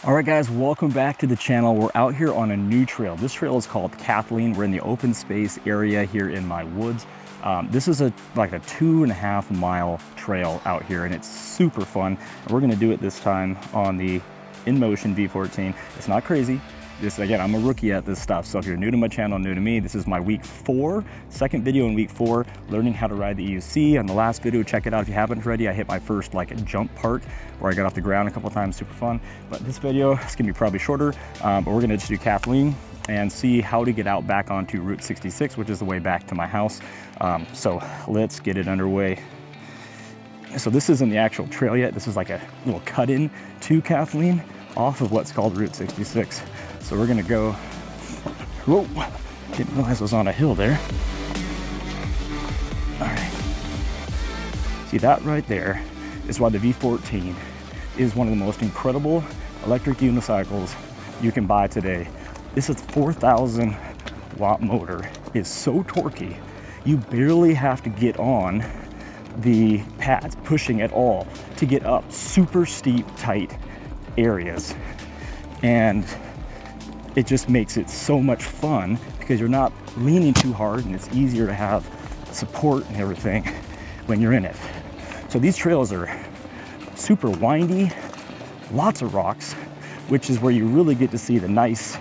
All right guys, welcome back to the channel. We're out here on a new trail. This trail is called Kathleen. We're in the open space area here in my woods. This is like a 2.5 mile trail out here, and it's super fun. And we're gonna do it this time on the Inmotion V14. It's not crazy. Again, I'm a rookie at this stuff, so if you're new to my channel, new to me, this is my week 4, second video in week 4, learning how to ride the EUC. On the last video, check it out if you haven't already. I hit my first jump part where I got off the ground a couple times, super fun. But this video is gonna be probably shorter, but we're gonna just do Kathleen and see how to get out back onto Route 66, which is the way back to my house. So let's get it underway. So this isn't the actual trail yet. This is like a little cut-in to Kathleen off of what's called Route 66. So we're gonna go, whoa, didn't realize I was on a hill there. All right, see that right there is why the V14 is one of the most incredible electric unicycles you can buy today. This is a 4,000 watt motor. It's so torquey, you barely have to get on the pads, pushing at all to get up super steep, tight areas. And it just makes it so much fun because you're not leaning too hard, and it's easier to have support and everything when you're in it. So these trails are super windy, lots of rocks, which is where you really get to see the nice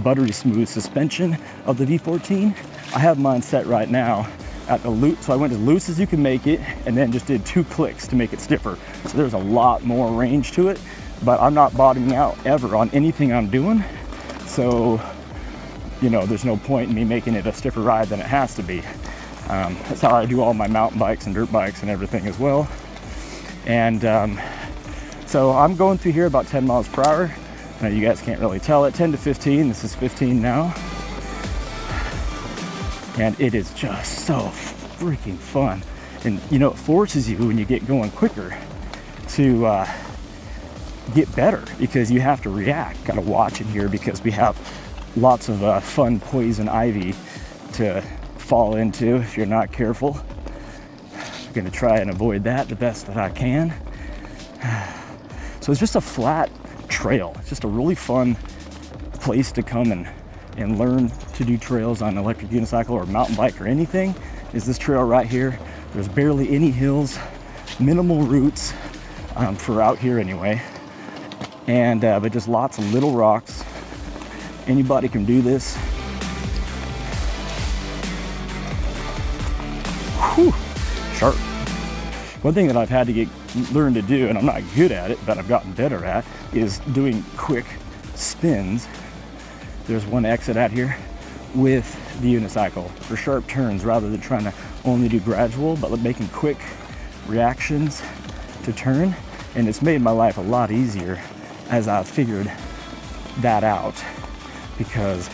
buttery smooth suspension of the V14. I have mine set right now at the loose, so I went as loose as you can make it and then just did 2 clicks to make it stiffer. So there's a lot more range to it, but I'm not bottoming out ever on anything I'm doing. So, you know, there's no point in me making it a stiffer ride than it has to be. That's how I do all my mountain bikes and dirt bikes and everything as well. And so I'm going through here about 10 miles per hour. Now you guys can't really tell it, 10 to 15, this is 15 now. And it is just so freaking fun. And you know, it forces you when you get going quicker to get better, because you have to react. Gotta watch it here because we have lots of fun poison ivy to fall into if you're not careful. I'm gonna try and avoid that the best that I can. So it's just a flat trail. It's just a really fun place to come and learn to do trails on an electric unicycle or mountain bike or anything. Is this trail right here. There's barely any hills, minimal roots for out here anyway. And but just lots of little rocks. Anybody can do this. Whew, sharp. One thing that I've had to learn to do, and I'm not good at it, but I've gotten better at, is doing quick spins. There's one exit out here with the unicycle for sharp turns, rather than trying to only do gradual, but making quick reactions to turn. And it's made my life a lot easier as I've figured that out, because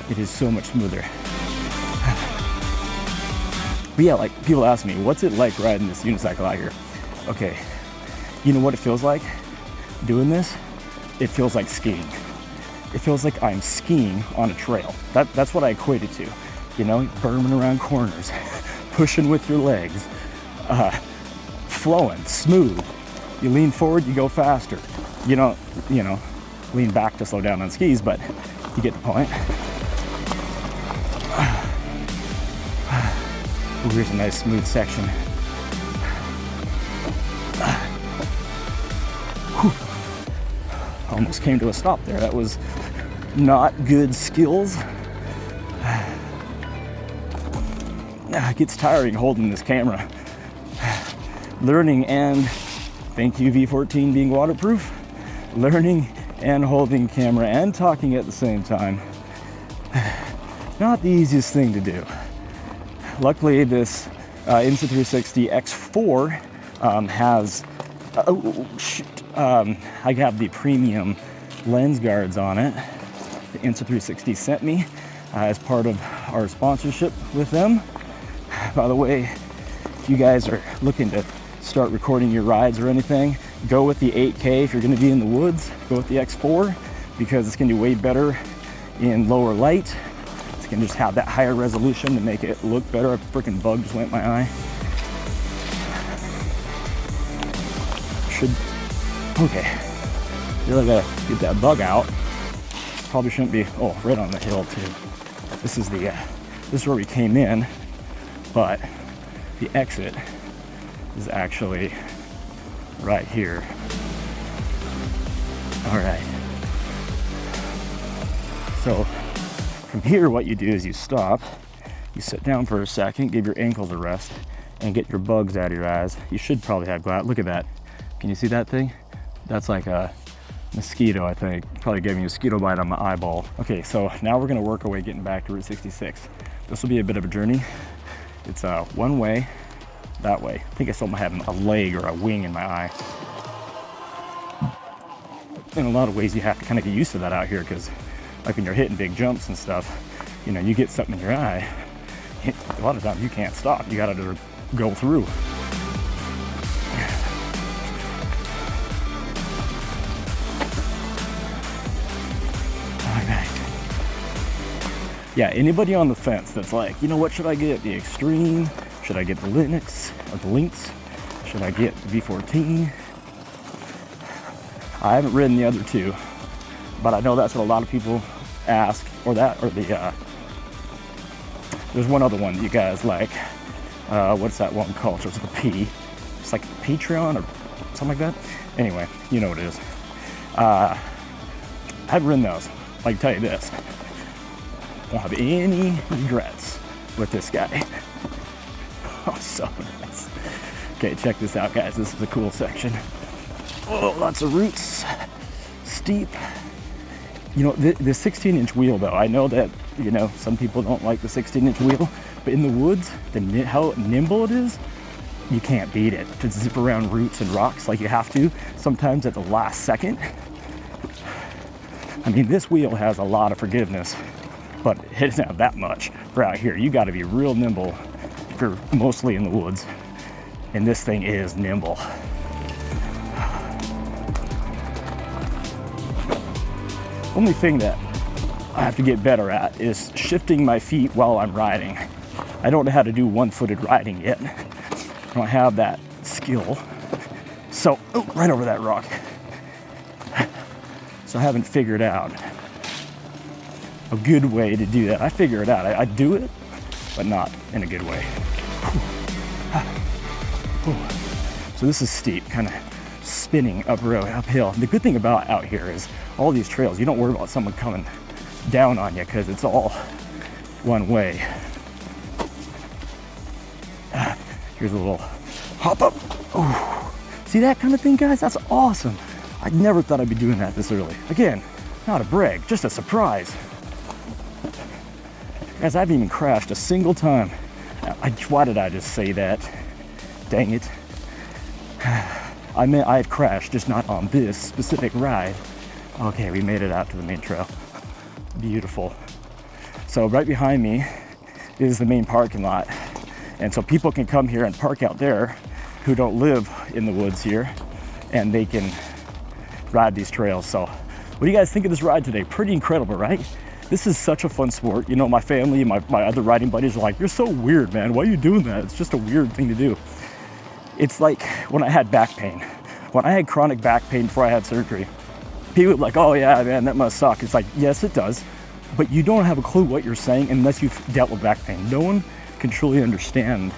it is so much smoother. But yeah, like people ask me, what's it like riding this unicycle out here? Okay, you know what it feels like doing this? It feels like skiing. It feels like I'm skiing on a trail. That's what I equate it to. You know, berming around corners, pushing with your legs, flowing, smooth. You lean forward, you go faster. You don't, lean back to slow down on skis, but you get the point. Ooh, here's a nice smooth section. Whew. Almost came to a stop there. That was not good skills. It gets tiring holding this camera. Learning and, thank you V14 being waterproof, learning and holding camera and talking at the same time. Not the easiest thing to do. Luckily this Insta360 X4 has, I have the premium lens guards on it. The Insta360 sent me as part of our sponsorship with them. By the way, if you guys are looking to start recording your rides or anything, go with the 8K. If you're going to be in the woods, go with the X4, because it's going to be way better in lower light. It's going to just have that higher resolution to make it look better. A freaking bug just went in my eye. Okay. Really gotta get that bug out. Probably shouldn't be, oh, right on the hill too. This is where we came in, but the exit is actually right here. All right. So from here, what you do is you stop, you sit down for a second, give your ankles a rest, and get your bugs out of your eyes. You should probably have glass. Look at that. Can you see that thing? That's like a mosquito, I think. Probably gave me a mosquito bite on my eyeball. Okay, so now we're gonna work our way getting back to Route 66. This will be a bit of a journey. It's one way, that way. I think I still might have a leg or a wing in my eye. In a lot of ways, you have to kind of get used to that out here, because like when you're hitting big jumps and stuff, you know, you get something in your eye, a lot of times you can't stop. You gotta just go through. Yeah, anybody on the fence that's like, you know, what should I get? The Extreme? Should I get the Linux or the Lynx? Should I get the V14? I haven't ridden the other two, but I know that's what a lot of people ask, or the, there's one other one that you guys like. What's that one called? It's like a P. It's like Patreon or something like that. Anyway, you know what it is. I haven't ridden those. I can tell you this. Don't have any regrets with this guy. Oh, so nice. Okay, check this out, guys. This is a cool section. Oh, lots of roots, steep. You know, the 16-inch wheel, though, I know that, you know, some people don't like the 16-inch wheel, but in the woods, how nimble it is, you can't beat it. To zip around roots and rocks like you have to, sometimes at the last second. I mean, this wheel has a lot of forgiveness, but it doesn't have that much for out here. You gotta be real nimble if you're mostly in the woods, and this thing is nimble. Only thing that I have to get better at is shifting my feet while I'm riding. I don't know how to do one-footed riding yet. I don't have that skill. So, oh, right over that rock. So I haven't figured out a good way to do that. I figure it out. I do it, but not in a good way. So this is steep, kind of spinning uphill. The good thing about out here is all these trails, you don't worry about someone coming down on you because it's all one way. Here's a little hop up. Oh, see that kind of thing, guys? That's awesome. I never thought I'd be doing that this early. Again, not a brag, just a surprise. Guys, I haven't even crashed a single time. Why did I just say that? Dang it. I meant I had crashed, just not on this specific ride. Okay, we made it out to the main trail. Beautiful. So right behind me is the main parking lot. And so people can come here and park out there who don't live in the woods here, and they can ride these trails. So what do you guys think of this ride today? Pretty incredible, right? This is such a fun sport. You know, my family, my other riding buddies are like, you're so weird, man. Why are you doing that? It's just a weird thing to do. It's like when I had back pain. When I had chronic back pain before I had surgery, people were like, oh yeah, man, that must suck. It's like, yes, it does. But you don't have a clue what you're saying unless you've dealt with back pain. No one can truly understand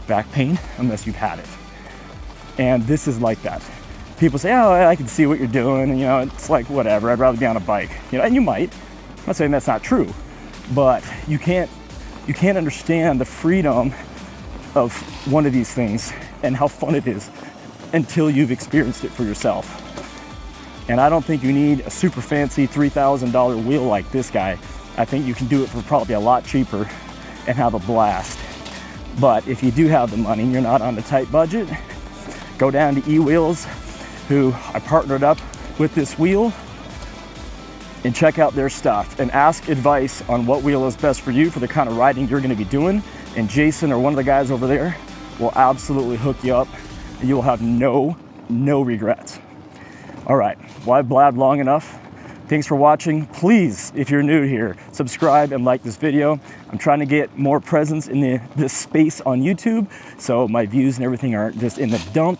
back pain unless you've had it. And this is like that. People say, oh, I can see what you're doing. And, you know, it's like, whatever, I'd rather be on a bike. You know, and you might. I'm not saying that's not true, but you can't understand the freedom of one of these things and how fun it is until you've experienced it for yourself. And I don't think you need a super fancy $3,000 wheel like this guy. I think you can do it for probably a lot cheaper and have a blast. But if you do have the money and you're not on a tight budget, go down to eWheels, who I partnered up with this wheel, and check out their stuff and ask advice on what wheel is best for you for the kind of riding you're gonna be doing. And Jason or one of the guys over there will absolutely hook you up and you will have no regrets. All right, well, I've blabbed long enough. Thanks for watching. Please, if you're new here, subscribe and like this video. I'm trying to get more presence in this space on YouTube, so my views and everything aren't just in the dump.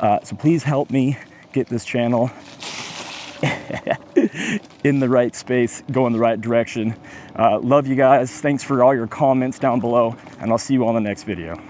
So please help me get this channel in the right space, go in the right direction. Love you guys. Thanks for all your comments down below, and I'll see you on the next video.